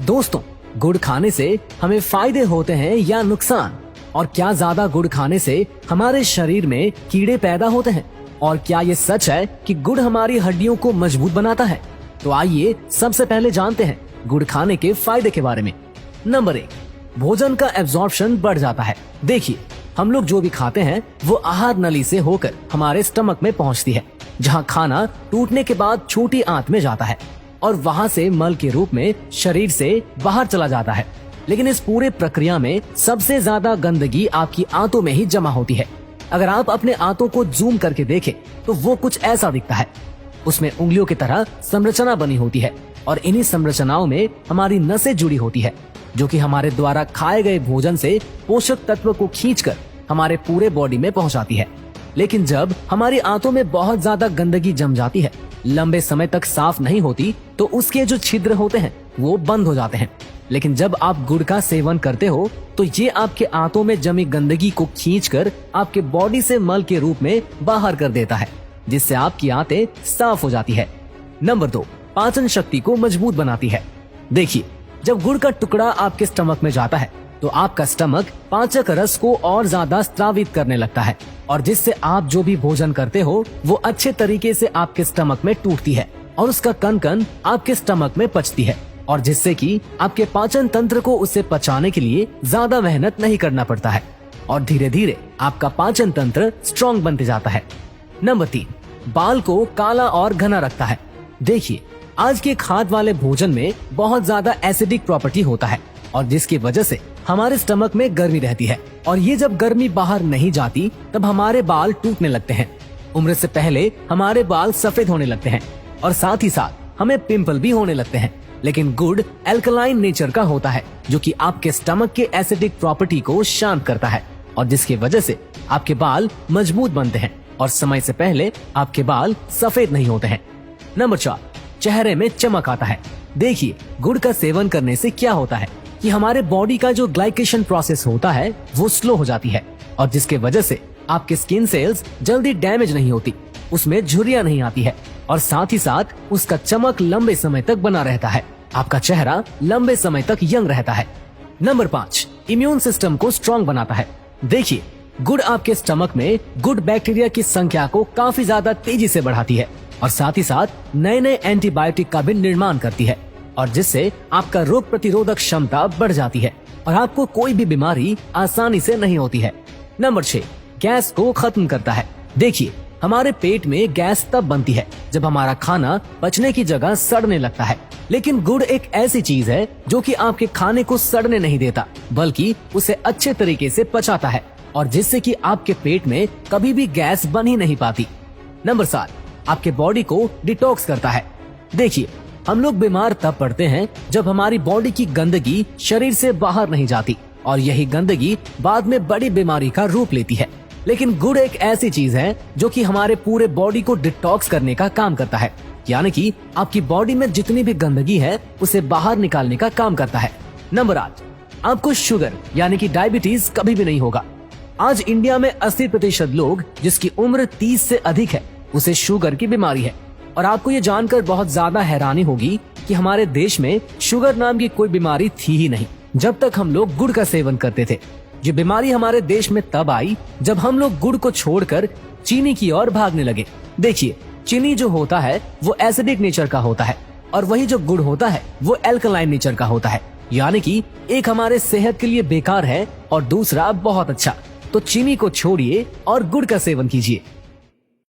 दोस्तों, गुड़ खाने से हमें फायदे होते हैं या नुकसान? और क्या ज्यादा गुड़ खाने से हमारे शरीर में कीड़े पैदा होते हैं? और क्या ये सच है कि गुड़ हमारी हड्डियों को मजबूत बनाता है? तो आइए सबसे पहले जानते हैं गुड़ खाने के फायदे के बारे में। नंबर 1, भोजन का एब्जॉर्प्शन बढ़ जाता है। देखिए, हम लोग जो भी खाते हैं वो आहार नली से होकर हमारे स्टमक में पहुंचती है, जहां खाना टूटने के बाद छोटी आंत में जाता है और वहां से मल के रूप में शरीर से बाहर चला जाता है। लेकिन इस पूरे प्रक्रिया में सबसे ज्यादा गंदगी आपकी आंतों में ही जमा होती है। अगर आप अपने आंतों को जूम करके देखें तो वो कुछ ऐसा दिखता है। उसमें उंगलियों की तरह संरचना बनी होती है और इन्हीं संरचनाओं में हमारी नसें जुड़ी होती है, जो कि हमारे द्वारा खाए गए भोजन से पोषक तत्व को खींचकर हमारे पूरे बॉडी में पहुंचाती है। लेकिन जब हमारी आंतों में बहुत ज्यादा गंदगी जम जाती है, लंबे समय तक साफ नहीं होती, तो उसके जो छिद्र होते हैं वो बंद हो जाते हैं। लेकिन जब आप गुड़ का सेवन करते हो तो ये आपके आंतों में जमी गंदगी को खींचकर आपके बॉडी से मल के रूप में बाहर कर देता है, जिससे आपकी आंतें साफ हो जाती है। नंबर 2, पाचन शक्ति को मजबूत बनाती है। देखिए, जब गुड़ का टुकड़ा आपके स्टमक में जाता है तो आपका स्टमक पाचक रस को और ज्यादा स्रावित करने लगता है, और जिससे आप जो भी भोजन करते हो वो अच्छे तरीके से आपके स्टमक में टूटती है और उसका कण कण आपके स्टमक में पचती है, और जिससे कि आपके पाचन तंत्र को उसे पचाने के लिए ज्यादा मेहनत नहीं करना पड़ता है और धीरे धीरे आपका पाचन तंत्र स्ट्रॉन्ग बनते जाता है। नंबर 3, बाल को काला और घना रखता है। देखिए, आज के खाद वाले भोजन में बहुत ज्यादा एसिडिक प्रॉपर्टी होता है, और जिसकी वजह से हमारे स्टमक में गर्मी रहती है, और ये जब गर्मी बाहर नहीं जाती तब हमारे बाल टूटने लगते हैं। उम्र से पहले हमारे बाल सफेद होने लगते हैं और साथ ही साथ हमें पिंपल भी होने लगते हैं। लेकिन गुड़ एल्कलाइन नेचर का होता है, जो कि आपके स्टमक के एसिडिक प्रॉपर्टी को शांत करता है, और जिसकी वजह से आपके बाल मजबूत बनते हैं और समय से पहले आपके बाल सफेद नहीं होते हैं। नंबर 4, चेहरे में चमक आता है। देखिए, गुड़ का सेवन करने से क्या होता है कि हमारे बॉडी का जो ग्लाइकेशन प्रोसेस होता है वो स्लो हो जाती है, और जिसके वजह से आपके स्किन सेल्स जल्दी डैमेज नहीं होती, उसमें झुर्रियां नहीं आती है, और साथ ही साथ उसका चमक लंबे समय तक बना रहता है। आपका चेहरा लंबे समय तक यंग रहता है। नंबर 5, इम्यून सिस्टम को स्ट्रॉन्ग बनाता है। देखिए, गुड़ आपके स्टमक में गुड बैक्टीरिया की संख्या को काफी ज्यादा तेजी से बढ़ाती है, और साथ ही साथ नए नए एंटीबायोटिक का भी निर्माण करती है, और जिससे आपका रोग प्रतिरोधक क्षमता बढ़ जाती है और आपको कोई भी बीमारी आसानी से नहीं होती है। नंबर 6, गैस को खत्म करता है। देखिए, हमारे पेट में गैस तब बनती है जब हमारा खाना पचने की जगह सड़ने लगता है, लेकिन गुड़ एक ऐसी चीज है जो कि आपके खाने को सड़ने नहीं देता, बल्कि उसे अच्छे तरीके से पचाता है, और जिससे कि आपके पेट में कभी भी गैस बन ही नहीं पाती। नंबर 7, आपके बॉडी को डिटॉक्स करता है। देखिए, हम लोग बीमार तब पड़ते हैं जब हमारी बॉडी की गंदगी शरीर से बाहर नहीं जाती, और यही गंदगी बाद में बड़ी बीमारी का रूप लेती है। लेकिन गुड़ एक ऐसी चीज है जो कि हमारे पूरे बॉडी को डिटॉक्स करने का काम करता है, यानी कि आपकी बॉडी में जितनी भी गंदगी है उसे बाहर निकालने का काम करता है। नंबर 8, आपको शुगर यानी कि डायबिटीज कभी भी नहीं होगा। आज इंडिया में 80% लोग जिसकी उम्र 30 से अधिक है उसे शुगर की बीमारी है, और आपको ये जानकर बहुत ज्यादा हैरानी होगी कि हमारे देश में शुगर नाम की कोई बीमारी थी ही नहीं जब तक हम लोग गुड़ का सेवन करते थे। ये बीमारी हमारे देश में तब आई जब हम लोग गुड़ को छोड़कर चीनी की ओर भागने लगे। देखिए, चीनी जो होता है वो एसिडिक नेचर का होता है, और वही जो गुड़ होता है वो एल्कलाइन नेचर का होता है, यानी कि एक हमारे सेहत के लिए बेकार है और दूसरा बहुत अच्छा। तो चीनी को छोड़िए और गुड़ का सेवन कीजिए।